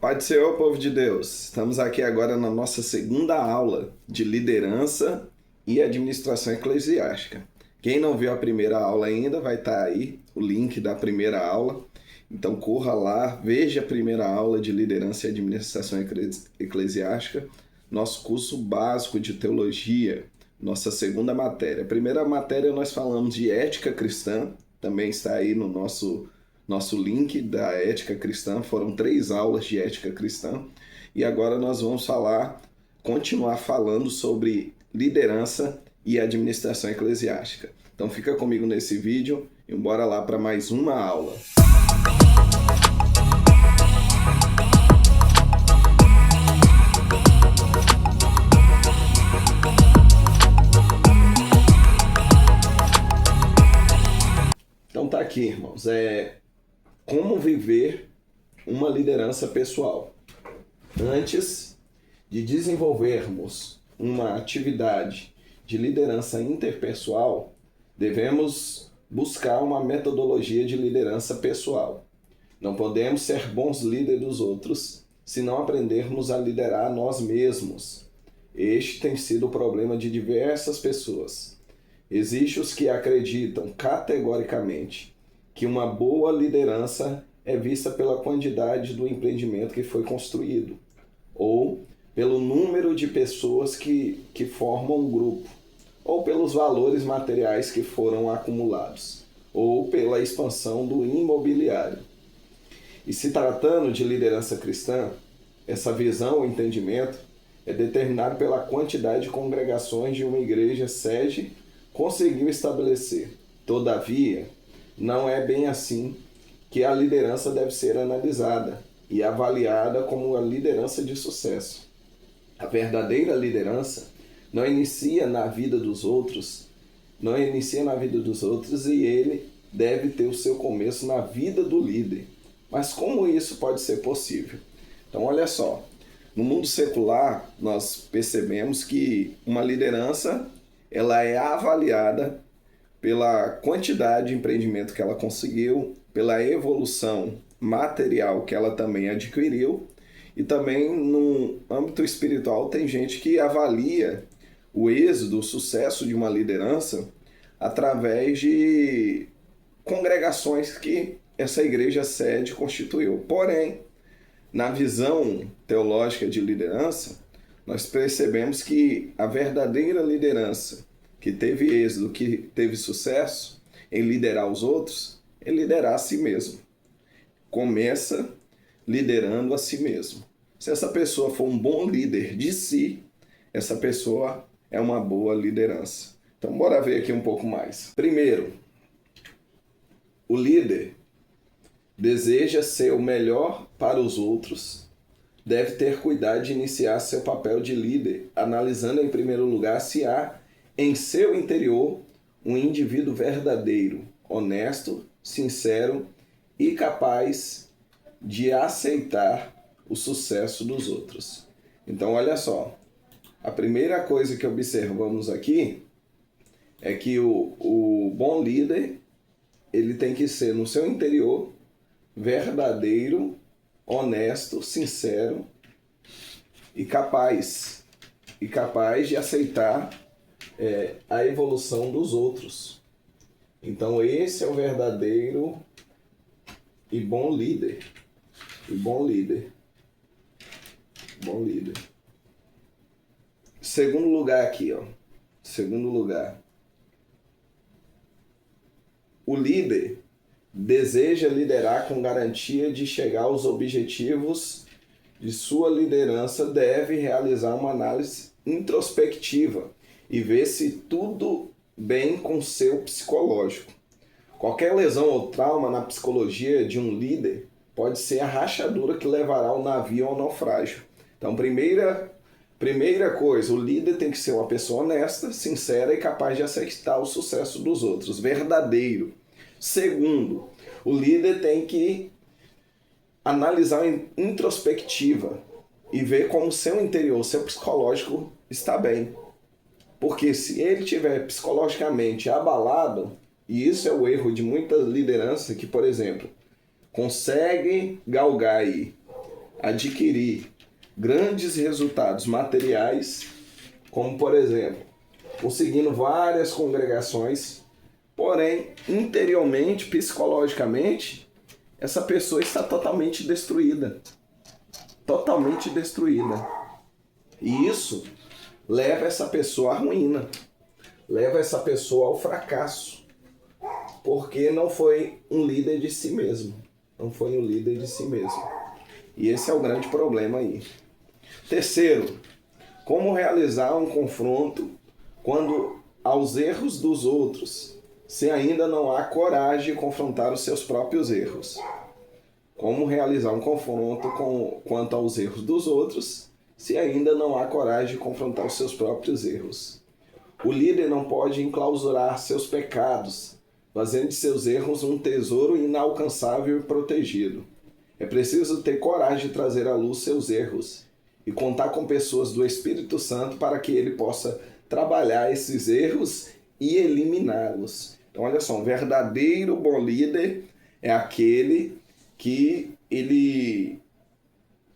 Pai do Senhor, povo de Deus, estamos aqui agora na nossa segunda aula de liderança e administração eclesiástica. Quem não viu a primeira aula ainda, vai estar aí o link da primeira aula. Então corra lá, veja a primeira aula de liderança e administração eclesiástica, nosso curso básico de teologia, nossa segunda matéria. A primeira matéria nós falamos de ética cristã, também está aí no nosso link da ética cristã. Foram 3 aulas de ética cristã e agora nós vamos continuar falando sobre liderança e administração eclesiástica. Então fica comigo nesse vídeo e bora lá para mais uma aula. Então tá aqui, irmãos, como viver uma liderança pessoal. Antes de desenvolvermos uma atividade de liderança interpessoal, devemos buscar uma metodologia de liderança pessoal. Não podemos ser bons líderes dos outros se não aprendermos a liderar nós mesmos. Este tem sido o problema de diversas pessoas. Existem os que acreditam categoricamente que uma boa liderança é vista pela quantidade do empreendimento que foi construído, ou pelo número de pessoas que formam um grupo, ou pelos valores materiais que foram acumulados, ou pela expansão do imobiliário. E se tratando de liderança cristã, essa visão ou entendimento é determinado pela quantidade de congregações de uma igreja sede conseguiu estabelecer. Todavia, não é bem assim que a liderança deve ser analisada e avaliada como uma liderança de sucesso. A verdadeira liderança não inicia na vida dos outros e ele deve ter o seu começo na vida do líder. Mas como isso pode ser possível? Então olha só, no mundo secular nós percebemos que uma liderança ela é avaliada pela quantidade de empreendimento que ela conseguiu, pela evolução material que ela também adquiriu, e também no âmbito espiritual tem gente que avalia o êxito, o sucesso de uma liderança através de congregações que essa igreja sede constituiu. Porém, na visão teológica de liderança, nós percebemos que a verdadeira liderança que teve êxito, que teve sucesso em liderar os outros, é liderar a si mesmo. Começa liderando a si mesmo. Se essa pessoa for um bom líder de si, essa pessoa é uma boa liderança. Então bora ver aqui um pouco mais. Primeiro, o líder deseja ser o melhor para os outros, deve ter cuidado de iniciar seu papel de líder, analisando em primeiro lugar se há em seu interior um indivíduo verdadeiro, honesto, sincero e capaz de aceitar o sucesso dos outros. Então olha só, a primeira coisa que observamos aqui é que o bom líder ele tem que ser no seu interior verdadeiro, honesto, sincero e capaz de aceitar a evolução dos outros. Então esse é o verdadeiro e bom líder. Segundo lugar aqui, o líder deseja liderar com garantia de chegar aos objetivos de sua liderança, deve realizar uma análise introspectiva e ver se tudo bem com seu psicológico. Qualquer lesão ou trauma na psicologia de um líder pode ser a rachadura que levará o navio ao naufrágio. Então, primeira coisa, o líder tem que ser uma pessoa honesta, sincera e capaz de aceitar o sucesso dos outros, verdadeiro. Segundo, o líder tem que analisar em introspectiva e ver como seu interior, seu psicológico está bem. Porque se ele estiver psicologicamente abalado, e isso é o erro de muita liderança que, por exemplo, consegue galgar aí adquirir grandes resultados materiais, como por exemplo, conseguindo várias congregações, porém, interiormente, psicologicamente, essa pessoa está totalmente destruída. Totalmente destruída. E isso leva essa pessoa à ruína, leva essa pessoa ao fracasso, porque não foi um líder de si mesmo. Não foi um líder de si mesmo. E esse é o grande problema aí. Terceiro, como realizar um confronto quando aos erros dos outros, se ainda não há coragem de confrontar os seus próprios erros. Como realizar um confronto quanto aos erros dos outros, se ainda não há coragem de confrontar os seus próprios erros. O líder não pode enclausurar seus pecados, fazendo de seus erros um tesouro inalcançável e protegido. É preciso ter coragem de trazer à luz seus erros e contar com pessoas do Espírito Santo para que ele possa trabalhar esses erros e eliminá-los. Então, olha só, um verdadeiro bom líder é aquele que ele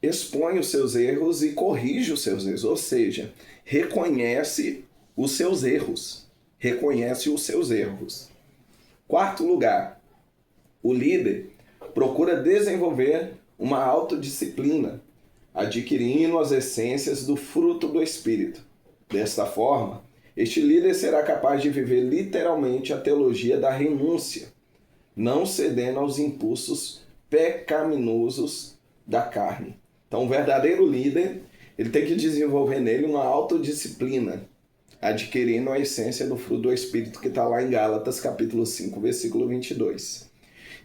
expõe os seus erros e corrige os seus erros, ou seja, reconhece os seus erros. Reconhece os seus erros. Quarto lugar, o líder procura desenvolver uma autodisciplina, adquirindo as essências do fruto do Espírito. Desta forma, este líder será capaz de viver literalmente a teologia da renúncia, não cedendo aos impulsos pecaminosos da carne. Então, o verdadeiro líder, ele tem que desenvolver nele uma autodisciplina, adquirindo a essência do fruto do Espírito que está lá em Gálatas, capítulo 5, versículo 22.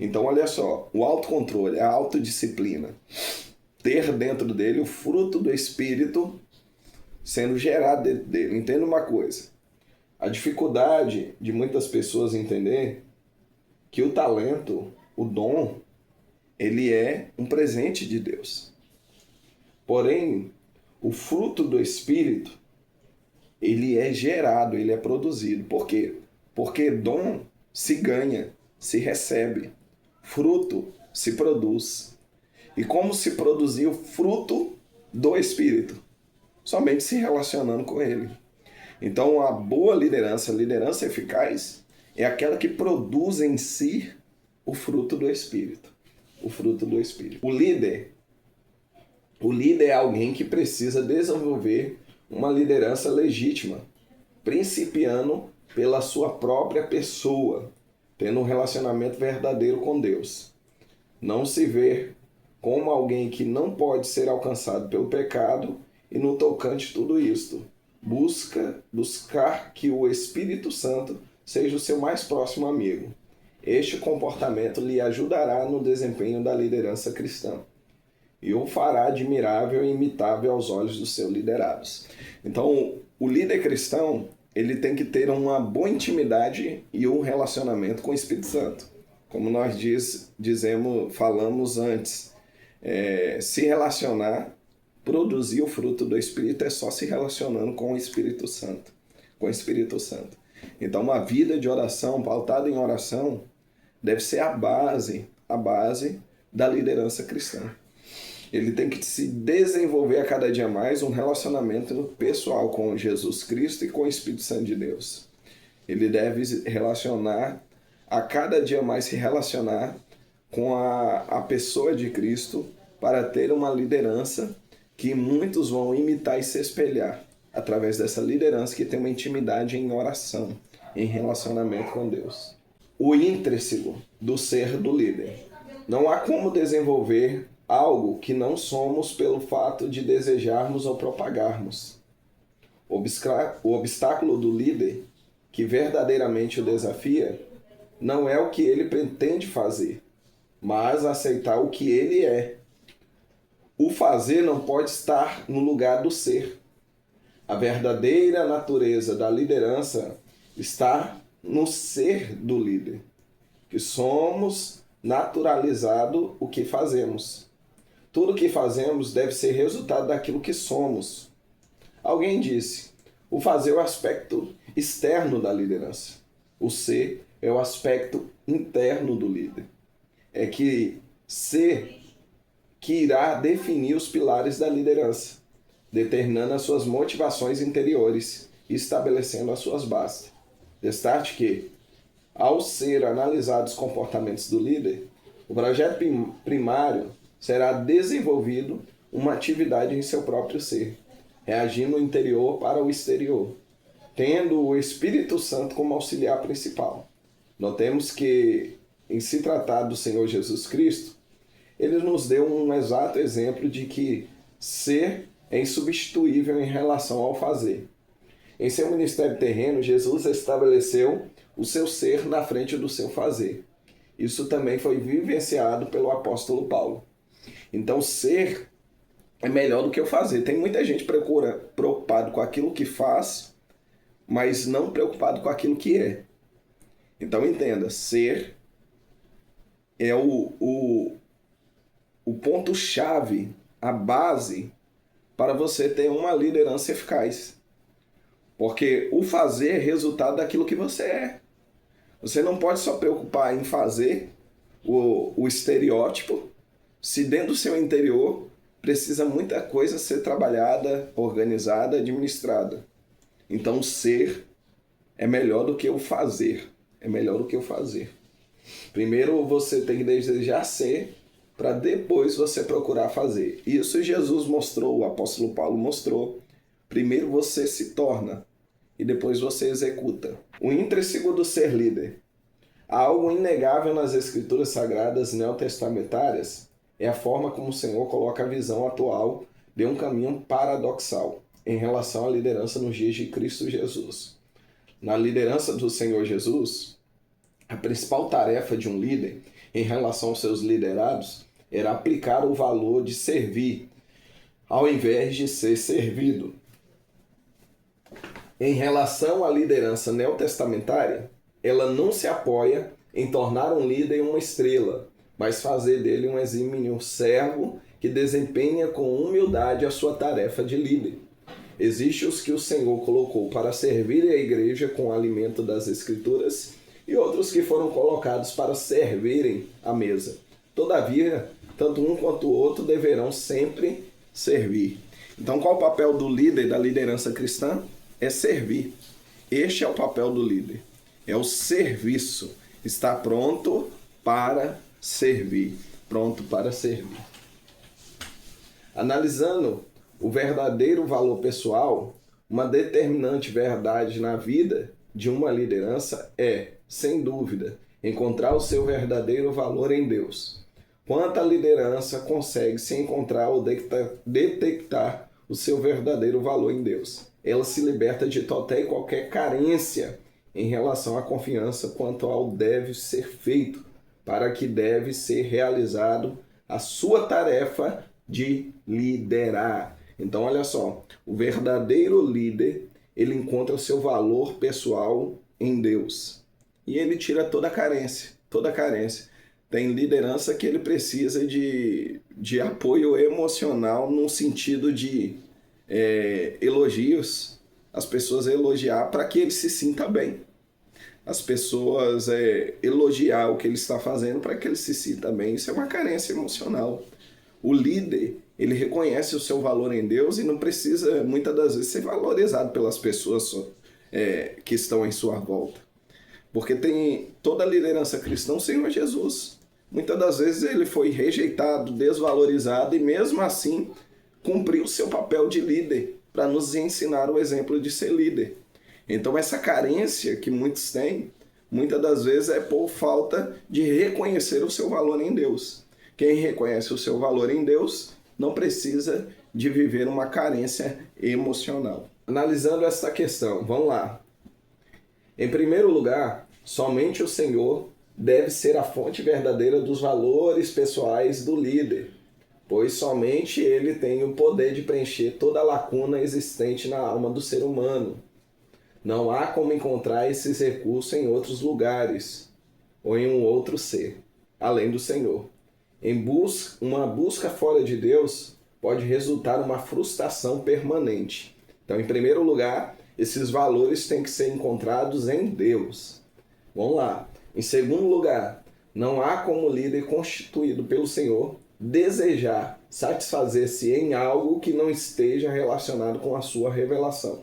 Então, olha só, o autocontrole, a autodisciplina, ter dentro dele o fruto do Espírito sendo gerado dentro dele. Entenda uma coisa, a dificuldade de muitas pessoas entender que o talento, o dom, ele é um presente de Deus. Porém, o fruto do Espírito, ele é gerado, ele é produzido. Por quê? Porque dom se ganha, se recebe. Fruto se produz. E como se produzir o fruto do Espírito? Somente se relacionando com ele. Então, a boa liderança, a liderança eficaz, é aquela que produz em si o fruto do Espírito. O fruto do Espírito. O líder é alguém que precisa desenvolver uma liderança legítima, principiando pela sua própria pessoa, tendo um relacionamento verdadeiro com Deus. Não se ver como alguém que não pode ser alcançado pelo pecado e no tocante tudo isto. Buscar que o Espírito Santo seja o seu mais próximo amigo. Este comportamento lhe ajudará no desempenho da liderança cristã e o fará admirável e imitável aos olhos dos seus liderados. Então, o líder cristão, ele tem que ter uma boa intimidade e um relacionamento com o Espírito Santo. Como nós falamos antes, se relacionar, produzir o fruto do Espírito é só se relacionando com o Espírito Santo. Com o Espírito Santo. Então, uma vida de oração, pautada em oração, deve ser a base da liderança cristã. Ele tem que se desenvolver a cada dia mais um relacionamento pessoal com Jesus Cristo e com o Espírito Santo de Deus. Ele deve a cada dia mais se relacionar com a pessoa de Cristo para ter uma liderança que muitos vão imitar e se espelhar através dessa liderança que tem uma intimidade em oração, em relacionamento com Deus. O intrínseco do ser do líder. Não há como desenvolver algo que não somos pelo fato de desejarmos ou propagarmos. O obstáculo do líder, que verdadeiramente o desafia, não é o que ele pretende fazer, mas aceitar o que ele é. O fazer não pode estar no lugar do ser. A verdadeira natureza da liderança está no ser do líder, que somos naturalizado o que fazemos. Tudo o que fazemos deve ser resultado daquilo que somos. Alguém disse, o fazer é o aspecto externo da liderança. O ser é o aspecto interno do líder. É que ser que irá definir os pilares da liderança, determinando as suas motivações interiores e estabelecendo as suas bases. Destaque que, ao ser analisados os comportamentos do líder, o projeto primário será desenvolvido uma atividade em seu próprio ser, reagindo no interior para o exterior, tendo o Espírito Santo como auxiliar principal. Notemos que, em se tratar do Senhor Jesus Cristo, ele nos deu um exato exemplo de que ser é insubstituível em relação ao fazer. Em seu ministério terreno, Jesus estabeleceu o seu ser na frente do seu fazer. Isso também foi vivenciado pelo apóstolo Paulo. Então, ser é melhor do que o fazer. Tem muita gente preocupado com aquilo que faz, mas não preocupado com aquilo que é. Então, entenda, ser é o ponto-chave, a base para você ter uma liderança eficaz. Porque o fazer é resultado daquilo que você é. Você não pode só preocupar em fazer o estereótipo, se dentro do seu interior precisa muita coisa ser trabalhada, organizada, administrada. Então, ser é melhor do que o fazer. É melhor do que o fazer. Primeiro você tem que desejar ser, para depois você procurar fazer. Isso Jesus mostrou, o apóstolo Paulo mostrou. Primeiro você se torna e depois você executa. O intrínseco do ser líder. Há algo inegável nas escrituras sagradas neotestamentárias é a forma como o Senhor coloca a visão atual de um caminho paradoxal em relação à liderança nos dias de Cristo Jesus. Na liderança do Senhor Jesus, a principal tarefa de um líder em relação aos seus liderados era aplicar o valor de servir, ao invés de ser servido. Em relação à liderança neotestamentária, ela não se apoia em tornar um líder uma estrela, mas fazer dele um exímio servo que desempenha com humildade a sua tarefa de líder. Existem os que o Senhor colocou para servir a igreja com o alimento das Escrituras e outros que foram colocados para servirem à mesa. Todavia, tanto um quanto o outro deverão sempre servir. Então, qual o papel do líder, da liderança cristã? É servir. Este é o papel do líder. É o serviço. Está pronto para servir. Pronto para servir. Analisando o verdadeiro valor pessoal, uma determinante verdade na vida de uma liderança é, sem dúvida, encontrar o seu verdadeiro valor em Deus. Quanto a liderança consegue se encontrar ou detectar o seu verdadeiro valor em Deus, ela se liberta de total e qualquer carência em relação à confiança quanto ao deve ser feito, para que deve ser realizado a sua tarefa de liderar. Então, olha só, o verdadeiro líder, ele encontra o seu valor pessoal em Deus. E ele tira toda a carência, toda a carência. Tem liderança que ele precisa de apoio emocional no sentido de elogios, as pessoas elogiar para que ele se sinta bem. As pessoas elogiar o que ele está fazendo para que ele se sinta bem. Isso é uma carência emocional. O líder, ele reconhece o seu valor em Deus e não precisa, muitas das vezes, ser valorizado pelas pessoas que estão em sua volta. Porque tem toda a liderança cristã, o Senhor Jesus. Muitas das vezes ele foi rejeitado, desvalorizado e mesmo assim cumpriu o seu papel de líder para nos ensinar o exemplo de ser líder. Então essa carência que muitos têm, muitas das vezes é por falta de reconhecer o seu valor em Deus. Quem reconhece o seu valor em Deus não precisa de viver uma carência emocional. Analisando essa questão, vamos lá. Em primeiro lugar, somente o Senhor deve ser a fonte verdadeira dos valores pessoais do líder, pois somente Ele tem o poder de preencher toda a lacuna existente na alma do ser humano. Não há como encontrar esses recursos em outros lugares ou em um outro ser, além do Senhor. Uma busca fora de Deus pode resultar numa frustração permanente. Então, em primeiro lugar, esses valores têm que ser encontrados em Deus. Vamos lá. Em segundo lugar, não há como líder constituído pelo Senhor desejar satisfazer-se em algo que não esteja relacionado com a sua revelação.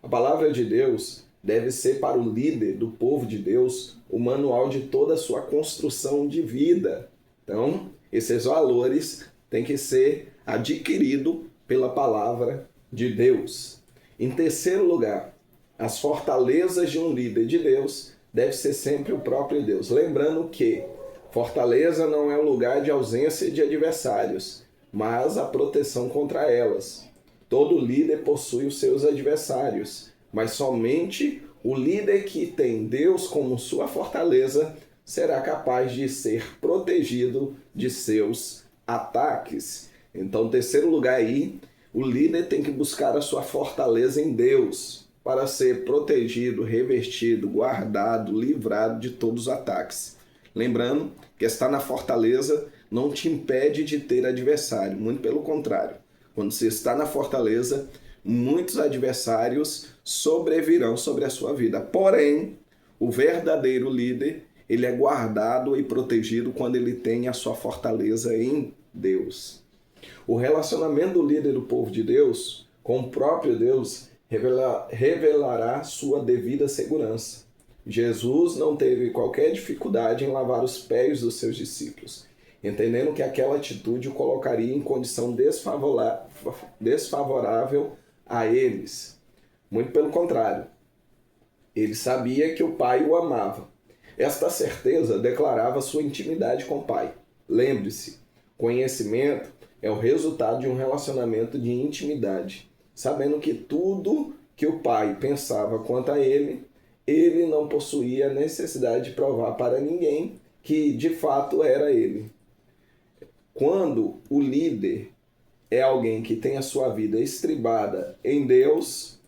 A palavra de Deus deve ser para o líder do povo de Deus o manual de toda a sua construção de vida. Então, esses valores têm que ser adquiridos pela palavra de Deus. Em terceiro lugar, as fortalezas de um líder de Deus deve ser sempre o próprio Deus. Lembrando que fortaleza não é um lugar de ausência de adversários, mas a proteção contra elas. Todo líder possui os seus adversários, mas somente o líder que tem Deus como sua fortaleza será capaz de ser protegido de seus ataques. Então, terceiro lugar aí, o líder tem que buscar a sua fortaleza em Deus para ser protegido, revestido, guardado, livrado de todos os ataques. Lembrando que estar na fortaleza não te impede de ter adversário, muito pelo contrário. Quando você está na fortaleza, muitos adversários sobrevirão sobre a sua vida. Porém, o verdadeiro líder, ele é guardado e protegido quando ele tem a sua fortaleza em Deus. O relacionamento do líder do povo de Deus com o próprio Deus revelará sua devida segurança. Jesus não teve qualquer dificuldade em lavar os pés dos seus discípulos, entendendo que aquela atitude o colocaria em condição desfavorável a eles. Muito pelo contrário, ele sabia que o Pai o amava. Esta certeza declarava sua intimidade com o Pai. Lembre-se, conhecimento é o resultado de um relacionamento de intimidade, sabendo que tudo que o Pai pensava quanto a ele não possuía necessidade de provar para ninguém que de fato era ele. Quando o líder é alguém que tem a sua vida estribada em Deus,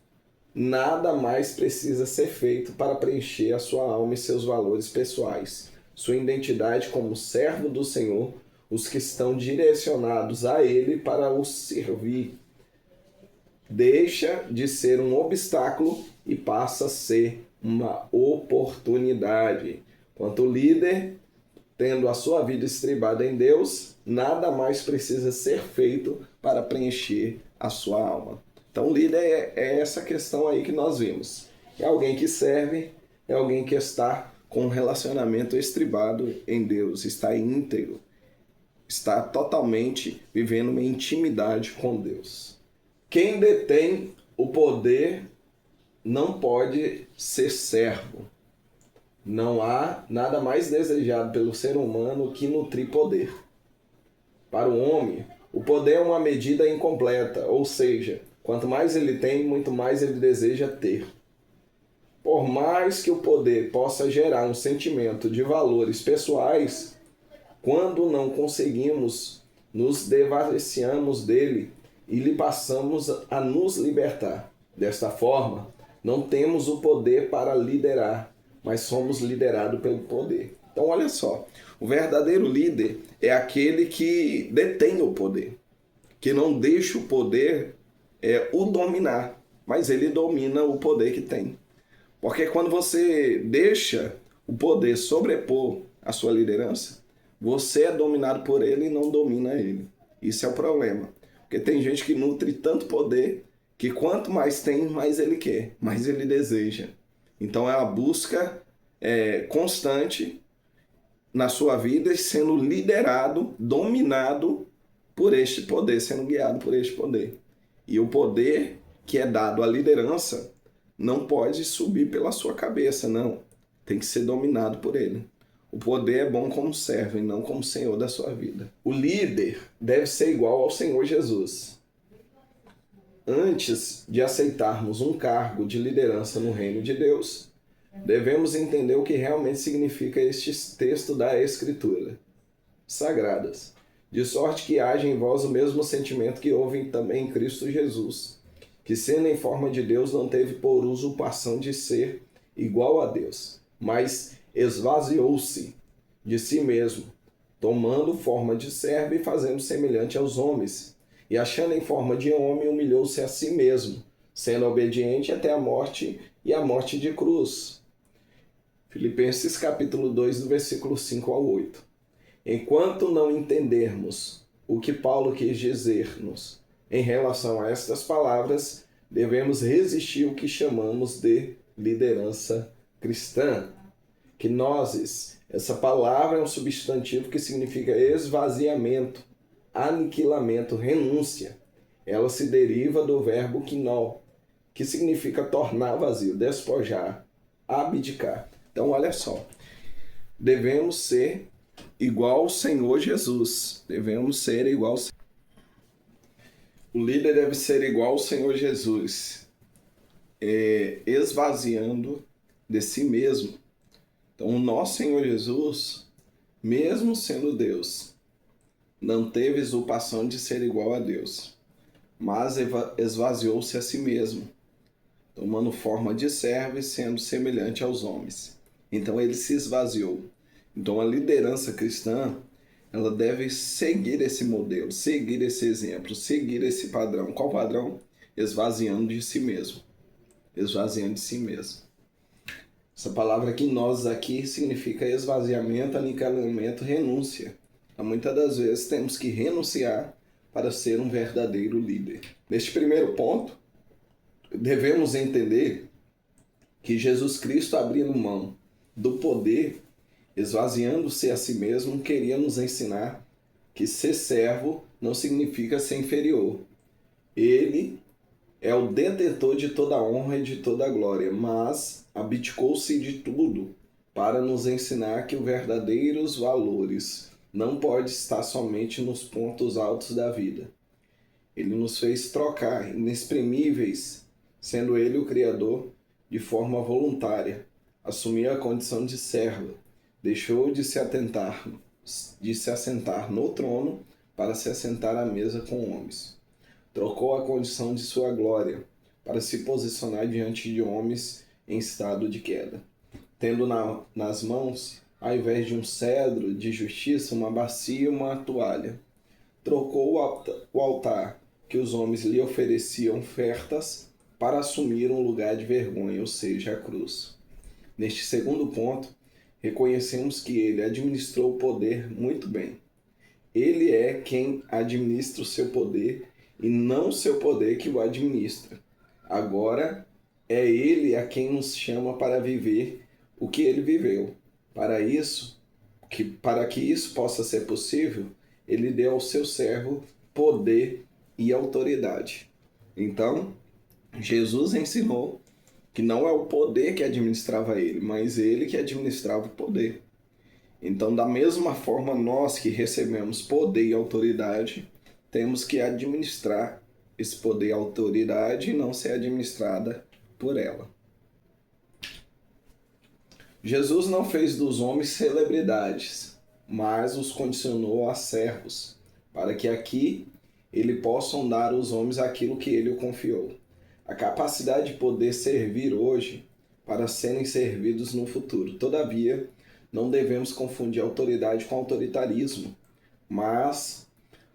nada mais precisa ser feito para preencher a sua alma e seus valores pessoais. Sua identidade como servo do Senhor, os que estão direcionados a Ele para o servir, deixa de ser um obstáculo e passa a ser uma oportunidade. Quanto o líder, tendo a sua vida estribada em Deus, nada mais precisa ser feito para preencher a sua alma. Então, o líder é essa questão aí que nós vimos. É alguém que serve, é alguém que está com um relacionamento estribado em Deus, está íntegro, está totalmente vivendo uma intimidade com Deus. Quem detém o poder não pode ser servo. Não há nada mais desejado pelo ser humano que nutrir poder. Para o homem, o poder é uma medida incompleta, ou seja, quanto mais ele tem, muito mais ele deseja ter. Por mais que o poder possa gerar um sentimento de valores pessoais, quando não conseguimos, nos devaciamos dele e lhe passamos a nos libertar. Desta forma, não temos o poder para liderar, mas somos liderados pelo poder. Então, olha só, o verdadeiro líder é aquele que detém o poder, que não deixa o poder o dominar, mas ele domina o poder que tem. Porque quando você deixa o poder sobrepor a sua liderança, você é dominado por ele e não domina ele. Isso é o problema. Porque tem gente que nutre tanto poder que quanto mais tem, mais ele quer, mais ele deseja. Então é uma busca constante na sua vida e sendo liderado, dominado por este poder, sendo guiado por este poder. E o poder que é dado à liderança não pode subir pela sua cabeça, não. Tem que ser dominado por ele. O poder é bom como servo e não como senhor da sua vida. O líder deve ser igual ao Senhor Jesus. Antes de aceitarmos um cargo de liderança no reino de Deus, devemos entender o que realmente significa este texto da Escritura sagradas. De sorte que haja em vós o mesmo sentimento que houve também em Cristo Jesus, que sendo em forma de Deus não teve por usurpação de ser igual a Deus, mas esvaziou-se de si mesmo, tomando forma de servo e fazendo semelhante aos homens, e achando em forma de homem, humilhou-se a si mesmo, sendo obediente até a morte e a morte de cruz. Filipenses capítulo 2, do versículo 5 ao 8. Enquanto não entendermos o que Paulo quis dizer-nos. Em relação a estas palavras, devemos resistir o que chamamos de liderança cristã. Gnoses, essa palavra é um substantivo que significa esvaziamento, aniquilamento, renúncia. Ela se deriva do verbo gnó, que significa tornar vazio, despojar, abdicar. Então, olha só, devemos ser igual ao Senhor Jesus. Devemos ser igual ao Senhor. O líder deve ser igual ao Senhor Jesus, esvaziando de si mesmo. Então, o nosso Senhor Jesus, mesmo sendo Deus, não teve usurpação de ser igual a Deus, mas esvaziou-se a si mesmo, tomando forma de servo e sendo semelhante aos homens. Então, ele se esvaziou. Então, a liderança cristã, ela deve seguir esse modelo, seguir esse exemplo, seguir esse padrão. Qual padrão? Esvaziando de si mesmo. Esvaziando de si mesmo. Essa palavra gnose aqui significa esvaziamento, aniquilamento, renúncia. Então, muitas das vezes temos que renunciar para ser um verdadeiro líder. Neste primeiro ponto, devemos entender que Jesus Cristo, abrindo mão do poder, esvaziando-se a si mesmo, queria nos ensinar que ser servo não significa ser inferior. Ele é o detentor de toda a honra e de toda a glória, mas abdicou-se de tudo para nos ensinar que os verdadeiros valores não podem estar somente nos pontos altos da vida. Ele nos fez trocar inexprimíveis, sendo ele o Criador, de forma voluntária. Assumiu a condição de servo, deixou de se assentar no trono para se assentar à mesa com homens. Trocou a condição de sua glória para se posicionar diante de homens em estado de queda. Tendo nas mãos, ao invés de um cedro de justiça, uma bacia e uma toalha. Trocou o altar que os homens lhe ofereciam ofertas para assumir um lugar de vergonha, ou seja, a cruz. Neste segundo ponto, reconhecemos que ele administrou o poder muito bem. Ele é quem administra o seu poder e não o seu poder que o administra. Agora, é ele a quem nos chama para viver o que ele viveu. Para que isso possa ser possível, ele deu ao seu servo poder e autoridade. Então, Jesus ensinou que não é o poder que administrava ele, mas ele que administrava o poder. Então, da mesma forma, nós que recebemos poder e autoridade, temos que administrar esse poder e autoridade e não ser administrada por ela. Jesus não fez dos homens celebridades, mas os condicionou a servos, para que aqui ele possa dar aos homens aquilo que ele o confiou. A capacidade de poder servir hoje para serem servidos no futuro. Todavia, não devemos confundir autoridade com autoritarismo. Mas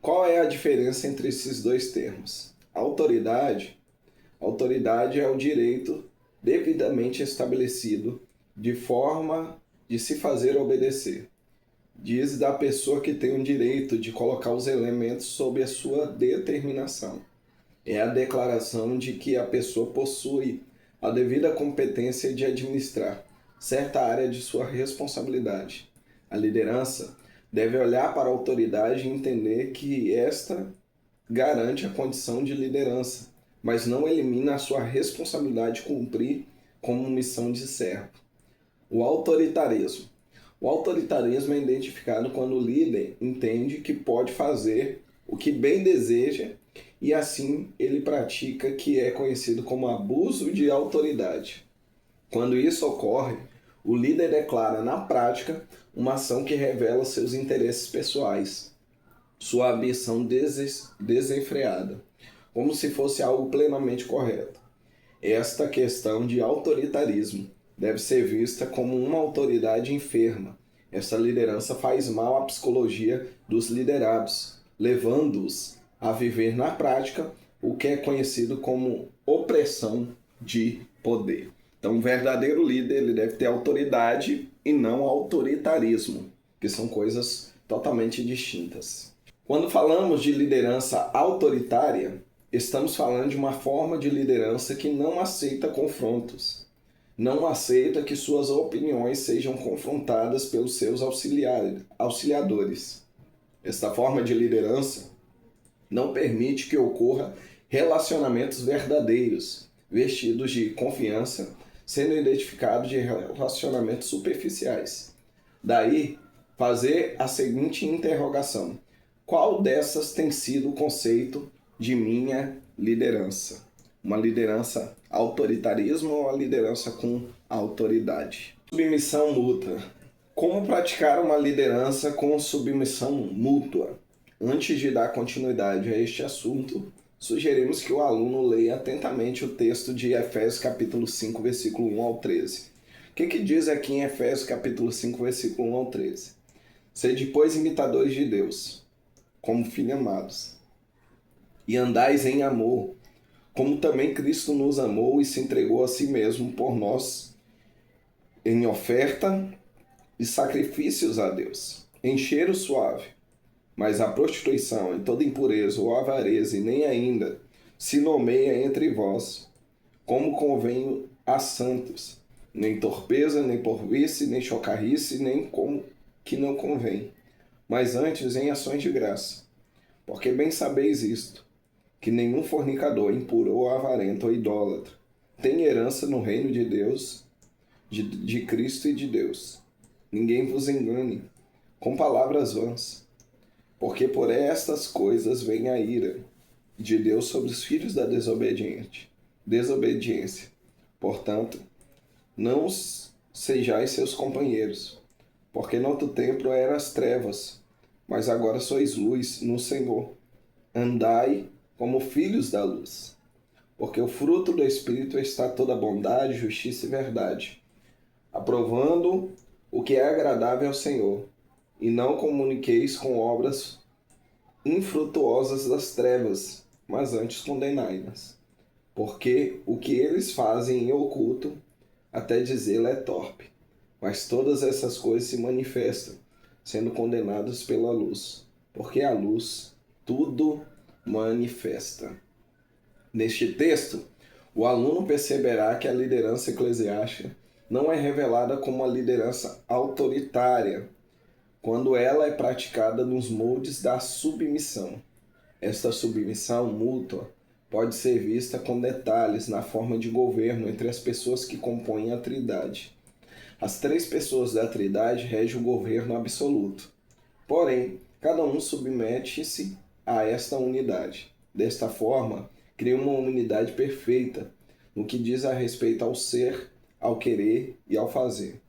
qual é a diferença entre esses dois termos? Autoridade é o direito devidamente estabelecido de forma de se fazer obedecer. Diz da pessoa que tem o direito de colocar os elementos sob a sua determinação. É a declaração de que a pessoa possui a devida competência de administrar certa área de sua responsabilidade. A liderança deve olhar para a autoridade e entender que esta garante a condição de liderança, mas não elimina a sua responsabilidade de cumprir como missão de servo. O autoritarismo. O autoritarismo é identificado quando o líder entende que pode fazer o que bem deseja e assim ele pratica que é conhecido como abuso de autoridade. Quando isso ocorre, o líder declara na prática uma ação que revela seus interesses pessoais, sua ambição desenfreada, como se fosse algo plenamente correto. Esta questão de autoritarismo deve ser vista como uma autoridade enferma. Essa liderança faz mal à psicologia dos liderados, levando-os a viver na prática o que é conhecido como opressão de poder. Então, um verdadeiro líder ele deve ter autoridade e não autoritarismo, que são coisas totalmente distintas. Quando falamos de liderança autoritária, estamos falando de uma forma de liderança que não aceita confrontos, não aceita que suas opiniões sejam confrontadas pelos seus auxiliadores. Esta forma de liderança não permite que ocorra relacionamentos verdadeiros, vestidos de confiança, sendo identificados de relacionamentos superficiais. Daí, fazer a seguinte interrogação: qual dessas tem sido o conceito de minha liderança? Uma liderança autoritarismo ou uma liderança com autoridade? Submissão mútua. Como praticar uma liderança com submissão mútua? Antes de dar continuidade a este assunto, sugerimos que o aluno leia atentamente o texto de Efésios capítulo 5, versículo 1 ao 13. O que diz aqui em Efésios capítulo 5, versículo 1 ao 13? Sede, pois, imitadores de Deus, como filhos amados, e andais em amor, como também Cristo nos amou e se entregou a si mesmo por nós, em oferta e sacrifícios a Deus, em cheiro suave. Mas a prostituição, em toda impureza ou avareza, e nem ainda se nomeia entre vós, como convém a santos, nem torpeza, nem porvice, nem chocarrice, nem como que não convém, mas antes em ações de graça. Porque bem sabeis isto, que nenhum fornicador, impuro ou avarento ou idólatra tem herança no reino de Deus, de Cristo e de Deus. Ninguém vos engane com palavras vãs, porque por estas coisas vem a ira de Deus sobre os filhos da desobediência. Portanto, não sejais seus companheiros, porque no outro tempo eras trevas, mas agora sois luz no Senhor. Andai como filhos da luz, porque o fruto do Espírito está toda bondade, justiça e verdade, aprovando o que é agradável ao Senhor, e não comuniqueis com obras infrutuosas das trevas, mas antes condenai-nas. Porque o que eles fazem em oculto, até dizê-lo é torpe. Mas todas essas coisas se manifestam, sendo condenadas pela luz, porque a luz tudo manifesta. Neste texto, o aluno perceberá que a liderança eclesiástica não é revelada como uma liderança autoritária, quando ela é praticada nos moldes da submissão. Esta submissão mútua pode ser vista com detalhes na forma de governo entre as pessoas que compõem a Trindade. As três pessoas da Trindade regem o governo absoluto. Porém, cada um submete-se a esta unidade. Desta forma, cria uma unidade perfeita no que diz a respeito ao ser, ao querer e ao fazer.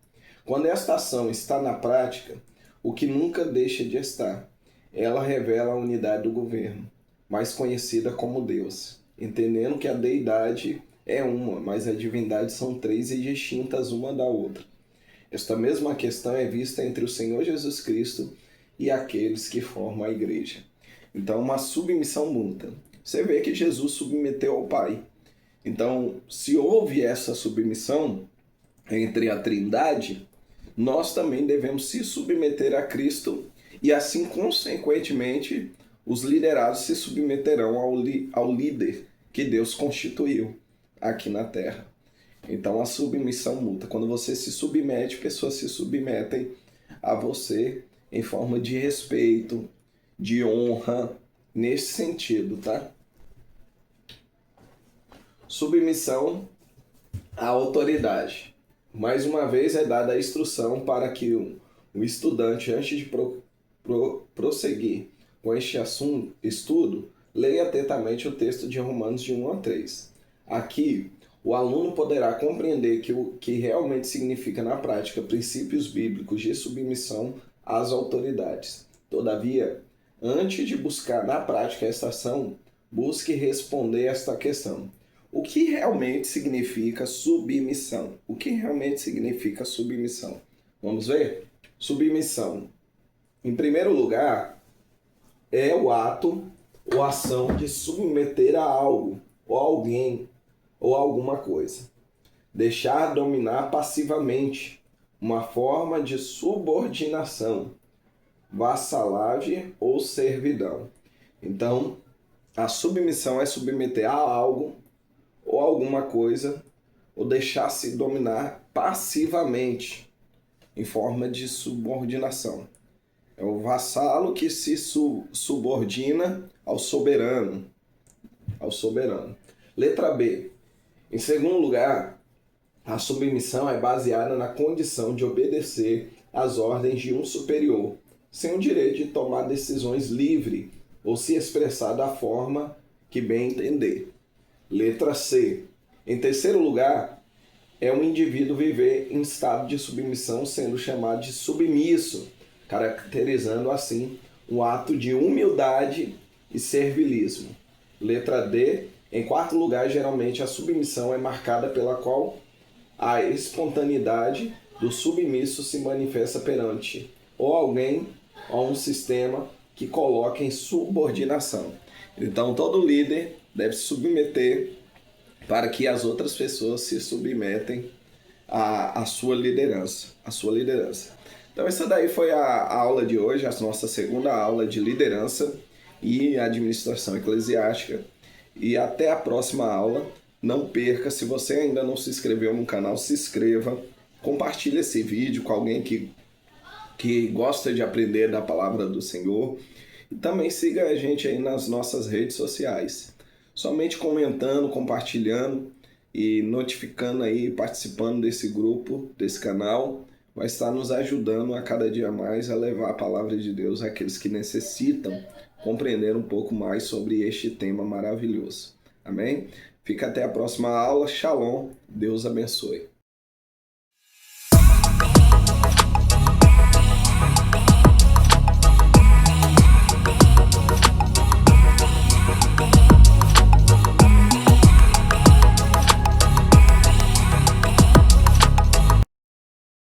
Quando esta ação está na prática, o que nunca deixa de estar, ela revela a unidade do governo, mais conhecida como Deus, entendendo que a deidade é uma, mas a divindade são três e distintas uma da outra. Esta mesma questão é vista entre o Senhor Jesus Cristo e aqueles que formam a igreja. Então, uma submissão mútua. Você vê que Jesus submeteu ao Pai. Então, se houve essa submissão entre a Trindade, nós também devemos se submeter a Cristo e assim, consequentemente, os liderados se submeterão ao líder que Deus constituiu aqui na Terra. Então, a submissão mútua. Quando você se submete, pessoas se submetem a você em forma de respeito, de honra, nesse sentido, tá? Submissão à autoridade. Mais uma vez é dada a instrução para que o estudante, antes de prosseguir com este estudo, leia atentamente o texto de Romanos de 1 a 3. Aqui, o aluno poderá compreender que o que realmente significa na prática princípios bíblicos de submissão às autoridades. Todavia, antes de buscar na prática esta ação, busque responder esta questão. O que realmente significa submissão? O que realmente significa submissão? Vamos ver? Submissão, em primeiro lugar, é o ato ou ação de submeter a algo, ou alguém, ou alguma coisa. Deixar dominar passivamente, uma forma de subordinação. vassalagem ou servidão. Então, a submissão é submeter a algo ou alguma coisa ou deixar-se dominar passivamente em forma de subordinação. É o vassalo que se subordina ao soberano. Letra B. Em segundo lugar, a submissão é baseada na condição de obedecer às ordens de um superior, sem o direito de tomar decisões livre ou se expressar da forma que bem entender. Letra C. Em terceiro lugar, é um indivíduo viver em estado de submissão, sendo chamado de submisso, caracterizando assim um ato de humildade e servilismo. Letra D. Em quarto lugar, geralmente a submissão é marcada pela qual a espontaneidade do submisso se manifesta perante ou alguém ou um sistema que coloca em subordinação. Então, todo líder deve se submeter para que as outras pessoas se submetem à sua liderança. Então, essa daí foi a aula de hoje, a nossa segunda aula de liderança e administração eclesiástica. E até a próxima aula. Não perca, se você ainda não se inscreveu no canal, se inscreva, compartilhe esse vídeo com alguém que gosta de aprender da palavra do Senhor e também siga a gente aí nas nossas redes sociais. Somente comentando, compartilhando e notificando aí, participando desse grupo, desse canal, vai estar nos ajudando a cada dia mais a levar a palavra de Deus àqueles que necessitam compreender um pouco mais sobre este tema maravilhoso. Amém? Fica até a próxima aula. Shalom. Deus abençoe.